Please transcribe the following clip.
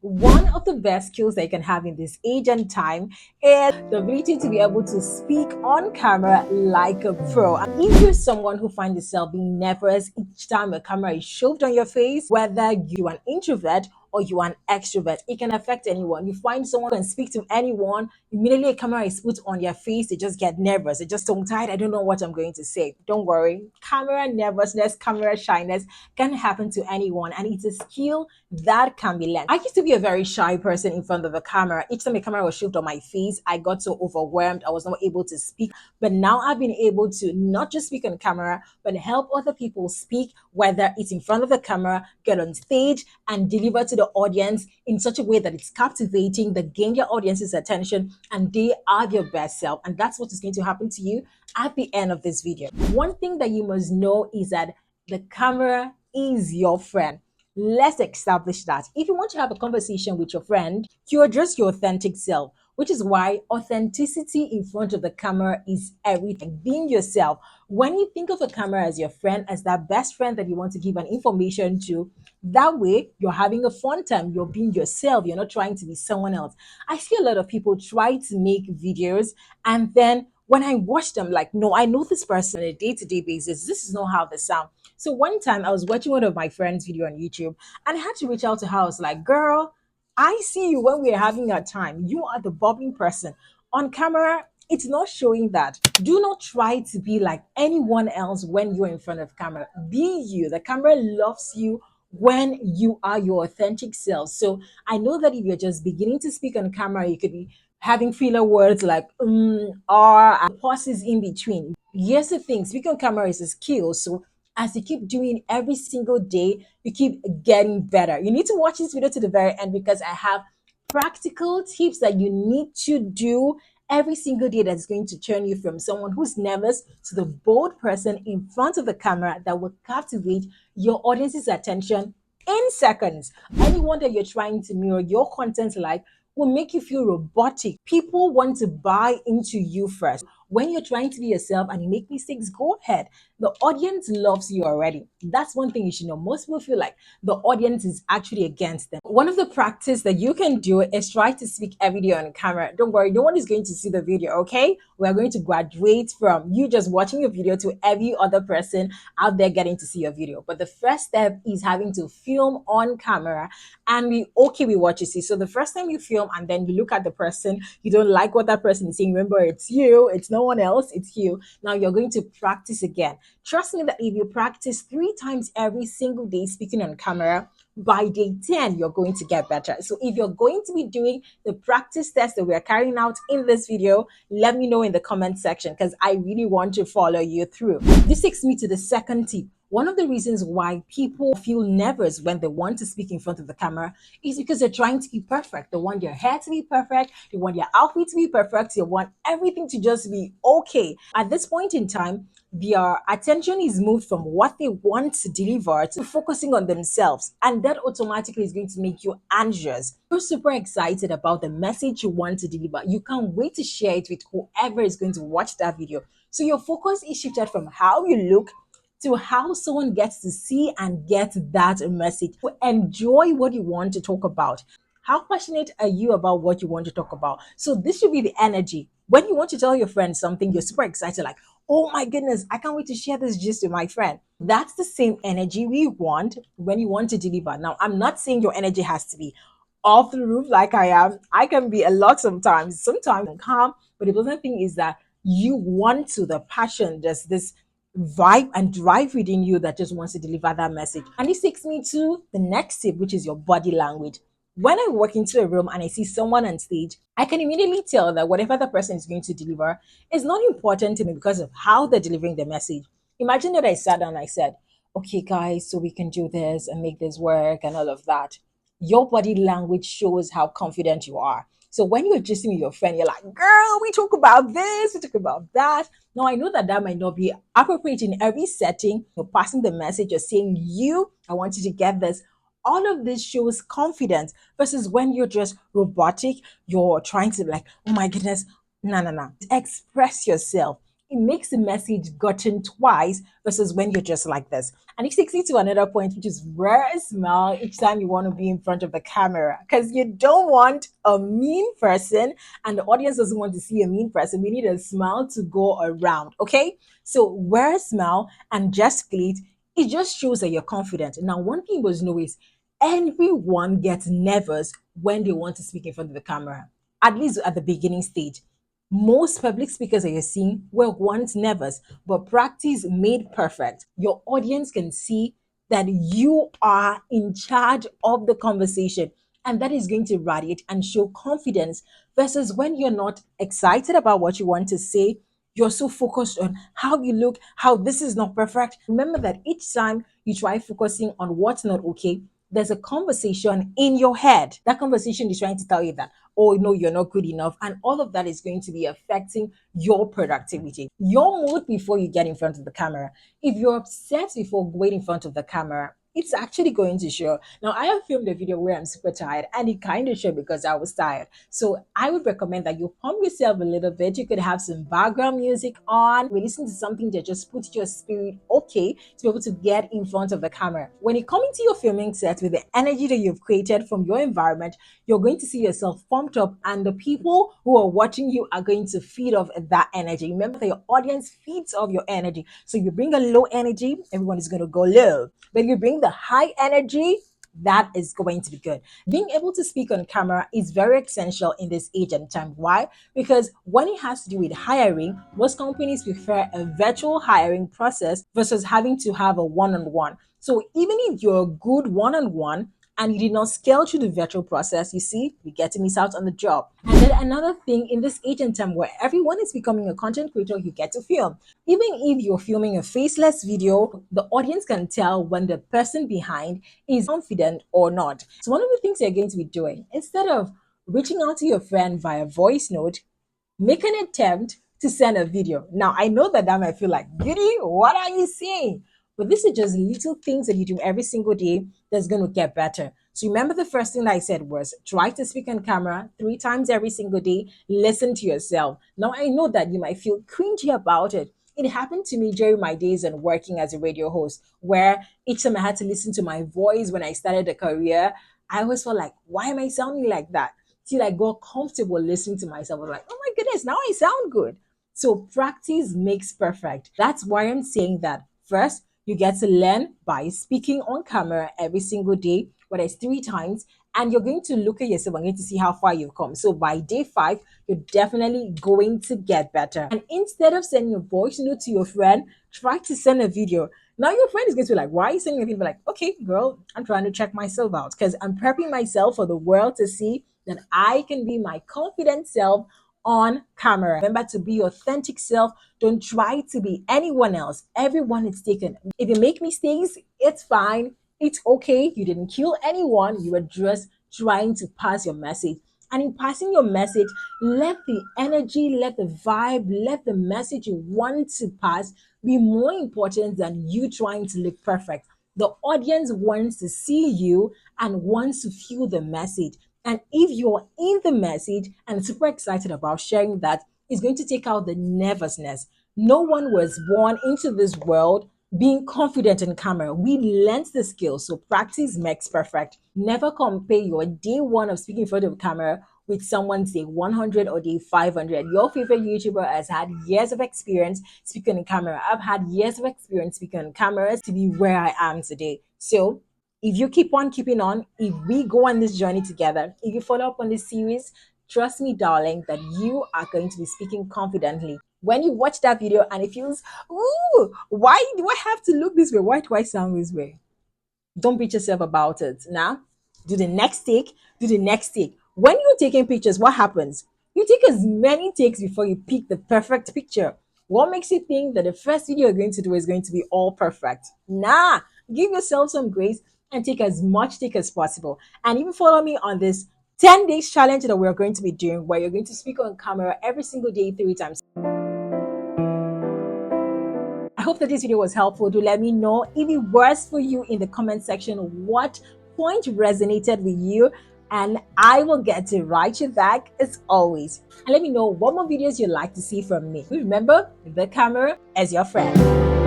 One of the best skills that you can have in this age and time is the ability to be able to speak on camera like a pro. If you're someone who finds yourself being nervous each time a camera is shoved on your face, whether you're an introvert or you're an extrovert, it can affect anyone. You find someone who can speak to anyone, immediately a camera is put on their face, they just get nervous. They just tongue tied. I don't know what I'm going to say. Don't worry. Camera nervousness, camera shyness can happen to anyone, and it's a skill that can be learned. I used to be a very shy person in front of a camera. Each time a camera was shoved on my face, I got so overwhelmed. I was not able to speak. But now I've been able to not just speak on camera, but help other people speak, whether it's in front of the camera, get on stage, and deliver to the audience in such a way that it's captivating, that gain your audience's attention, and they are their best self. And that's what is going to happen to you at the end of this video. One thing that you must know is that the camera is your friend. Let's establish that. If you want to have a conversation with your friend, you address your authentic self, which is why authenticity in front of the camera is everything. Being yourself. When you think of a camera as your friend, as that best friend that you want to give an information to, that way you're having a fun time. You're being yourself. You're not trying to be someone else. I see a lot of people try to make videos, and then when I watch them, like, no, I know this person on a day-to-day basis. This is not how they sound. So one time I was watching one of my friends' video on YouTube, and I had to reach out to her. I was like, girl, I see you when we're having our time. You are the bubbling person. On camera, it's not showing that. Do not try to be like anyone else when you're in front of camera. Be you. The camera loves you when you are your authentic self. So I know that if you're just beginning to speak on camera, you could be having filler words like and pauses in between. Here's the thing, speaking on camera is a skill. So as you keep doing every single day, you keep getting better. You need to watch this video to the very end because I have practical tips that you need to do every single day that's going to turn you from someone who's nervous to the bold person in front of the camera that will captivate your audience's attention in seconds. Anyone that you're trying to mirror your content like will make you feel robotic. People want to buy into you first. When you're trying to be yourself and you make mistakes, go ahead. The audience loves you already. That's one thing you should know. Most people feel like the audience is actually against them. One of the practice that you can do is try to speak every day on camera. Don't worry, no one is going to see the video, okay? We are going to graduate from you just watching your video to every other person out there getting to see your video. But the first step is having to film on camera and be okay with what you see. So the first time you film and then you look at the person, you don't like what that person is saying. Remember, it's you, it's no one else, it's you. Now you're going to practice again. Trust me that if you practice 3 times every single day speaking on camera, by day 10, you're going to get better. So if you're going to be doing the practice test that we're carrying out in this video, let me know in the comment section because I really want to follow you through. This takes me to the second tip. One of the reasons why people feel nervous when they want to speak in front of the camera is because they're trying to be perfect. They want their hair to be perfect. They want their outfit to be perfect. They want everything to just be okay. At this point in time, their attention is moved from what they want to deliver to focusing on themselves. And that automatically is going to make you anxious. You're super excited about the message you want to deliver. You can't wait to share it with whoever is going to watch that video. So your focus is shifted from how you look to how someone gets to see and get that message. Enjoy what you want to talk about. How passionate are you about what you want to talk about? So this should be the energy. When you want to tell your friend something, you're super excited, like, oh my goodness, I can't wait to share this gist with my friend. That's the same energy we want when you want to deliver. Now, I'm not saying your energy has to be off the roof like I am. I can be a lot sometimes I'm calm, but the important thing is that you want to, the passion, there's this vibe and drive within you that just wants to deliver that message. And this takes me to the next tip, which is your body language. When I walk into a room and I see someone on stage, I can immediately tell that whatever the person is going to deliver is not important to me because of how they're delivering the message. Imagine that I sat down and I said, okay, guys, so we can do this and make this work and all of that. Your body language shows how confident you are. So when you're gisting with your friend, you're like, girl, we talk about this, we talk about that. Now, I know that that might not be appropriate in every setting. You're passing the message, you're saying, I want you to get this. All of this shows confidence versus when you're just robotic, you're trying to like, oh my goodness, no. Express yourself. it makes the message gotten twice versus when you're just like this. And it takes you to another point, which is wear a smile each time you want to be in front of the camera because you don't want a mean person and the audience doesn't want to see a mean person. We need a smile to go around, okay? So wear a smile and gesticulate. It just shows that you're confident. Now, one thing was know is everyone gets nervous when they want to speak in front of the camera, at least at the beginning stage. Most public speakers that you're seeing were once nervous, but practice made perfect. Your audience can see that you are in charge of the conversation, and that is going to radiate and show confidence versus when you're not excited about what you want to say. You're so focused on how you look, how this is not perfect. Remember that each time you try focusing on what's not okay, there's a conversation in your head. That conversation is trying to tell you that, oh, no, you're not good enough. And all of that is going to be affecting your productivity, your mood before you get in front of the camera. If you're upset before going in front of the camera, it's actually going to show. Now, I have filmed a video where I'm super tired, and it kind of showed because I was tired. So I would recommend that you pump yourself a little bit. You could have some background music on. We listen to something that just puts your spirit okay to be able to get in front of the camera. When you come into your filming set with the energy that you've created from your environment, you're going to see yourself pumped up, and the people who are watching you are going to feed off that energy. Remember that your audience feeds off your energy. So you bring a low energy, everyone is going to go low. But if you bring the high energy, that is going to be good. Being able to speak on camera is very essential in this age and time. Why? Because when it has to do with hiring, most companies prefer a virtual hiring process versus having to have a one-on-one. So even if you're a good one-on-one, and you did not scale through the virtual process, you see, we get to miss out on the job. And then another thing in this age and time where everyone is becoming a content creator, you get to film. Even if you're filming a faceless video, the audience can tell when the person behind is confident or not. So one of the things you're going to be doing, instead of reaching out to your friend via voice note, make an attempt to send a video. Now, I know that that might feel like, Giddy, what are you saying? But this is just little things that you do every single day that's going to get better. So remember the first thing that I said was try to speak on camera 3 times every single day. Listen to yourself. Now, I know that you might feel cringy about it. It happened to me during my days and working as a radio host, where each time I had to listen to my voice when I started a career, I always felt like, why am I sounding like that? Till I got comfortable listening to myself. I was like, oh my goodness, now I sound good. So practice makes perfect. That's why I'm saying that. First, you get to learn by speaking on camera every single day, whether it's 3 times, and you're going to look at yourself and going to see how far you've come. So by day 5, you're definitely going to get better. And instead of sending a voice note to your friend, try to send a video. Now your friend is going to be like, why are you sending a video? Like, okay, girl, I'm trying to check myself out because I'm prepping myself for the world to see that I can be my confident self on camera. Remember to be your authentic self. Don't try to be anyone else. Everyone is taken. If you make mistakes, it's fine. It's okay. You didn't kill anyone. You were just trying to pass your message. And in passing your message, let the energy, let the vibe, let the message you want to pass be more important than you trying to look perfect. The audience wants to see you and wants to feel the message. And if you're in the message and super excited about sharing that, it's going to take out the nervousness. No one was born into this world being confident in camera. We learned the skill. So practice makes perfect. Never compare your day 1 of speaking in front of a camera with someone's day 100 or day 500. Your favorite YouTuber has had years of experience speaking on camera. I've had years of experience speaking on cameras to be where I am today. So if you keep on keeping on, if we go on this journey together, if you follow up on this series, trust me, darling, that you are going to be speaking confidently. When you watch that video and it feels, ooh, why do I have to look this way? Why do I sound this way? Don't beat yourself about it. Now, do the next take, do the next take. When you're taking pictures, what happens? You take as many takes before you pick the perfect picture. What makes you think that the first video you're going to do is going to be all perfect? Nah, give yourself some grace and take as much take as possible. And even follow me on this 10 days challenge that we're going to be doing where you're going to speak on camera every single day 3 times. I hope that this video was helpful. Do let me know if it was for you in the comment section. What point resonated with you? and I will get to write you back as always. And let me know what more videos you'd like to see from me. Remember, the camera as your friend.